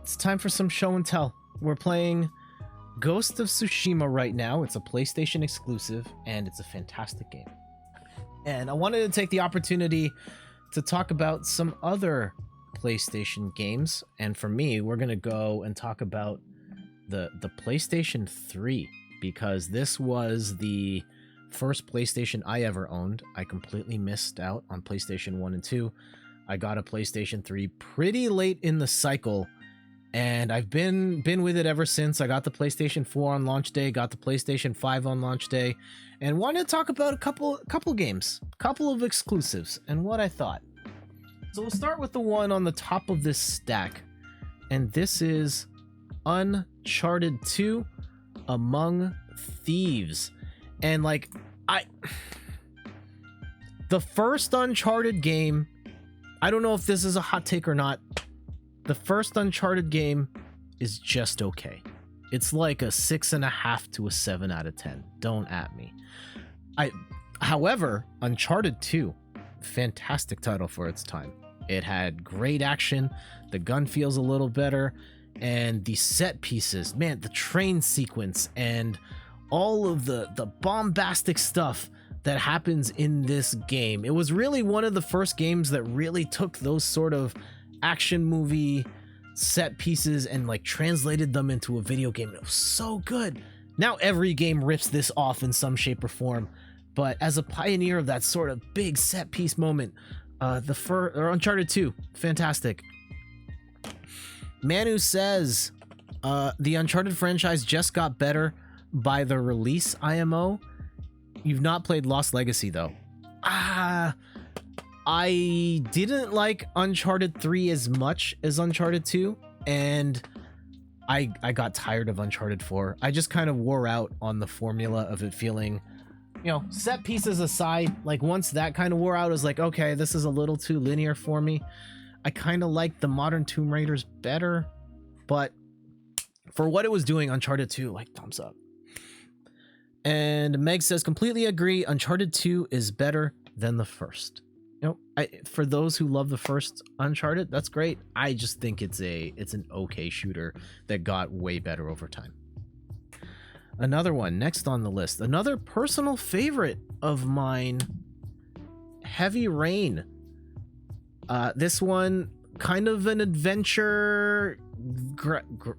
It's time for some show and tell. We're playing Ghost of Tsushima right now. It's a PlayStation exclusive, and it's a fantastic game. And I wanted to take the opportunity to talk about some other PlayStation games. And for me, we're going to go and talk about the PlayStation 3, because this was the first PlayStation I ever owned. I completely missed out on PlayStation 1 and 2. I got a PlayStation 3 pretty late in the cycle, and I've been with it ever since. I got the PlayStation 4 on launch day, got the PlayStation 5 on launch day, and wanted to talk about a couple games, couple of exclusives, and what I thought. So we'll start with the one on the top of this stack, and this is Uncharted 2 Among Thieves. And like, the first Uncharted game, I don't know if this is a hot take or not, the first Uncharted game is just okay. It's like a 6.5 to a 7 out of 10. Don't at me. However, Uncharted 2, fantastic title for its time. It had great action, the gun feels a little better, and the set pieces, man, the train sequence and all of the bombastic stuff that happens in this game. It was really one of the first games that really took those sort of action movie set pieces and like translated them into a video game. It was so good. Now every game rips this off in some shape or form, but as a pioneer of that sort of big set piece moment, Uncharted 2, fantastic. Manu says the Uncharted franchise just got better by the release IMO. You've not played Lost Legacy though. I didn't like Uncharted 3 as much as Uncharted 2, and I got tired of Uncharted 4. I just kind of wore out on the formula of it feeling, you know, set pieces aside, like once that kind of wore out, I was like, okay, this is a little too linear for me. I kind of like the modern Tomb Raiders better, but for what it was doing, Uncharted 2, like, thumbs up. And Meg says, completely agree, Uncharted 2 is better than the first. You know, for those who love the first Uncharted, that's great. I just think it's an okay shooter that got way better over time. Another one next on the list, another personal favorite of mine, Heavy Rain. This one, kind of an adventure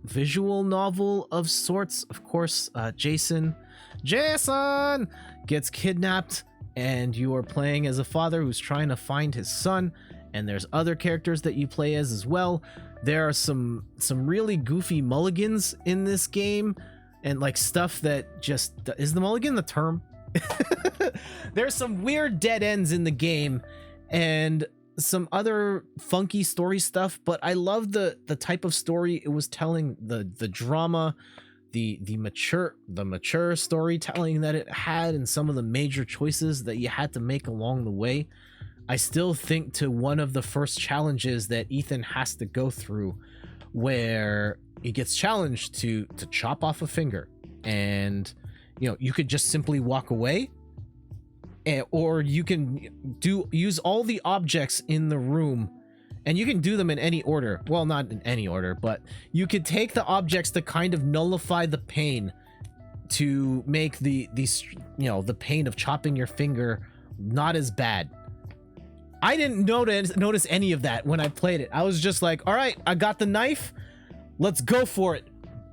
visual novel of sorts. Of course, Jason gets kidnapped, and you are playing as a father who's trying to find his son, and there's other characters that you play as well. There are some really goofy mulligans in this game, and like stuff that just, is the mulligan the term? There's some weird dead ends in the game and some other funky story stuff, but I love the type of story it was telling, the drama, the mature storytelling that it had, and some of the major choices that you had to make along the way. I still think to one of the first challenges that Ethan has to go through, where he gets challenged to chop off a finger, and you know, you could just simply walk away, or you can use all the objects in the room, and you can do them in any order. Well, not in any order, but you could take the objects to kind of nullify the pain, to make the pain of chopping your finger not as bad. I didn't notice any of that when I played it. I was just like, all right, I got the knife, let's go for it.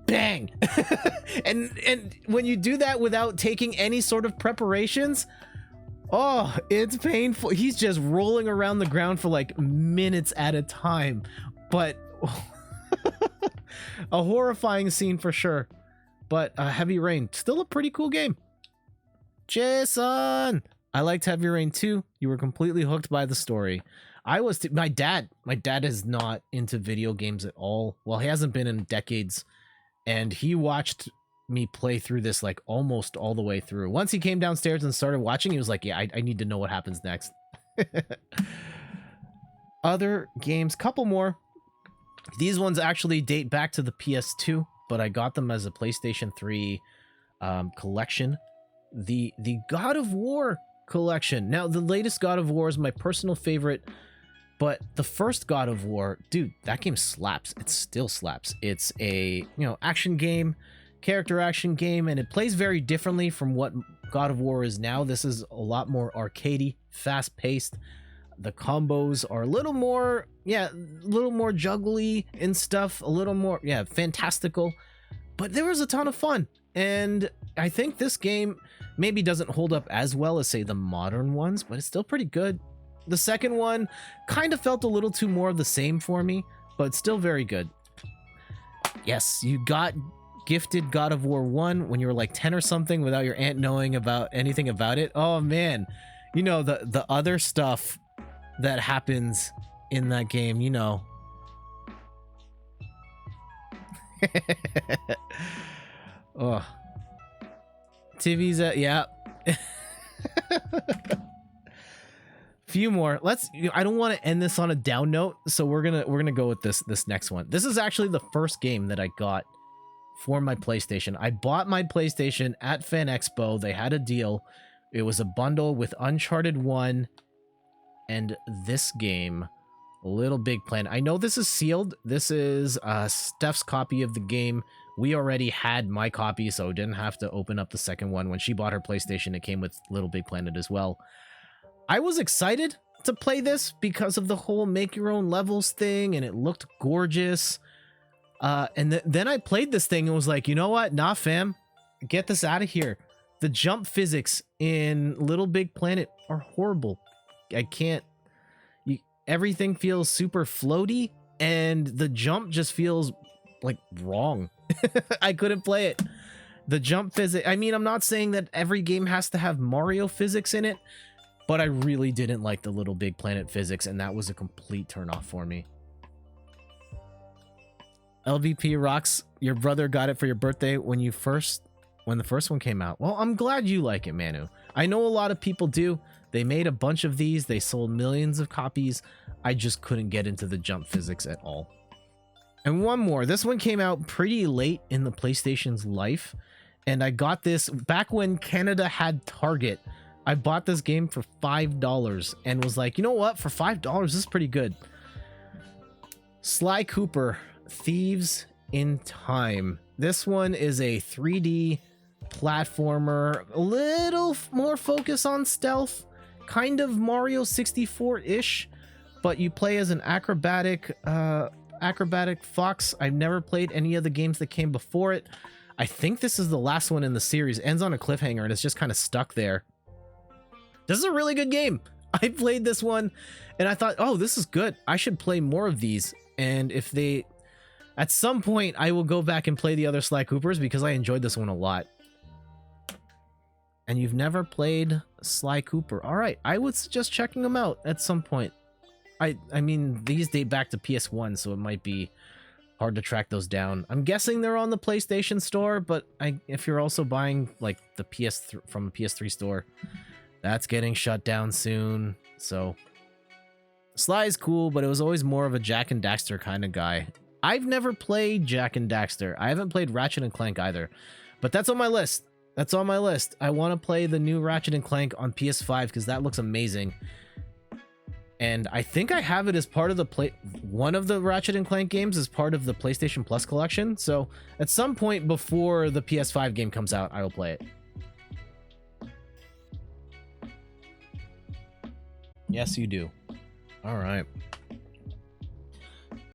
Bang. and when you do that without taking any sort of preparations, oh, it's painful. He's just rolling around the ground for like minutes at a time, but a horrifying scene for sure. But Heavy Rain, still a pretty cool game. Jason, I liked Heavy Rain too. You were completely hooked by the story. I was my dad is not into video games at all. Well, he hasn't been in decades, and he watched me play through this like almost all the way through. Once he came downstairs and started watching, he was like, yeah, I need to know what happens next. Other games, couple more. These ones actually date back to the PS2, but I got them as a PlayStation 3 collection. The God of War collection. Now, the latest God of War is my personal favorite, But the first God of War, dude, that game slaps. It still slaps. It's a, action game, character action game, and it plays very differently from what God of War is now. This is a lot more arcadey, fast-paced. The combos are a little more juggly and stuff, a little more, fantastical. But there was a ton of fun. And I think this game maybe doesn't hold up as well as, say, the modern ones, but it's still pretty good. The second one kind of felt a little too more of the same for me, but still very good. Yes, you got gifted God of War 1 when you were like 10 or something without your aunt knowing about anything about it. Oh man, the other stuff that happens in that game, Oh, TV's yeah. Few more. I don't want to end this on a down note, so we're gonna go with this next one. This is actually the first game that I got for my PlayStation. I bought my PlayStation at Fan Expo. They had a deal. It was a bundle with Uncharted 1 and this game, Little Big Planet. I know this is sealed. This is Steph's copy of the game. We already had my copy, so didn't have to open up the second one. When she bought her PlayStation, it came with Little Big Planet as well. I was excited to play this because of the whole make your own levels thing, and it looked gorgeous. And then I played this thing and was like, you know what? Nah, fam, get this out of here. The jump physics in Little Big Planet are horrible. I can't. Everything feels super floaty, and the jump just feels like wrong. I couldn't play it. The jump physics. I mean, I'm not saying that every game has to have Mario physics in it, but I really didn't like the Little Big Planet physics, and that was a complete turnoff for me. LVP rocks. Your brother got it for your birthday when the first one came out. Well, I'm glad you like it, Manu. I know a lot of people do. They made a bunch of these. They sold millions of copies. I just couldn't get into the jump physics at all. And one more. This one came out pretty late in the PlayStation's life, and I got this back when Canada had Target. I bought this game for $5 and was like, you know what? For $5, this is pretty good. Sly Cooper, Thieves in Time. This one is a 3D platformer, a little more focus on stealth, kind of Mario 64-ish, but you play as an acrobatic fox. I've never played any of the games that came before it. I think this is the last one in the series. It ends on a cliffhanger and it's just kind of stuck there. This is a really good game. I played this one and I thought, oh, this is good. I should play more of these. And if they, at some point, I will go back and play the other Sly Coopers because I enjoyed this one a lot. And you've never played Sly Cooper. All right, I would suggest checking them out at some point. I mean, these date back to PS1, so it might be hard to track those down. I'm guessing they're on the PlayStation Store, but if you're also buying like the PS3 from a PS3 store, that's getting shut down soon. So Sly is cool, but it was always more of a Jak and Daxter kind of guy. I've never played Jak and Daxter. I haven't played Ratchet and Clank either, but that's on my list. That's on my list. I want to play the new Ratchet and Clank on PS5 because that looks amazing. And I think I have it as part of one of the Ratchet and Clank games as part of the PlayStation Plus collection. So at some point before the PS5 game comes out, I will play it. Yes, you do. All right.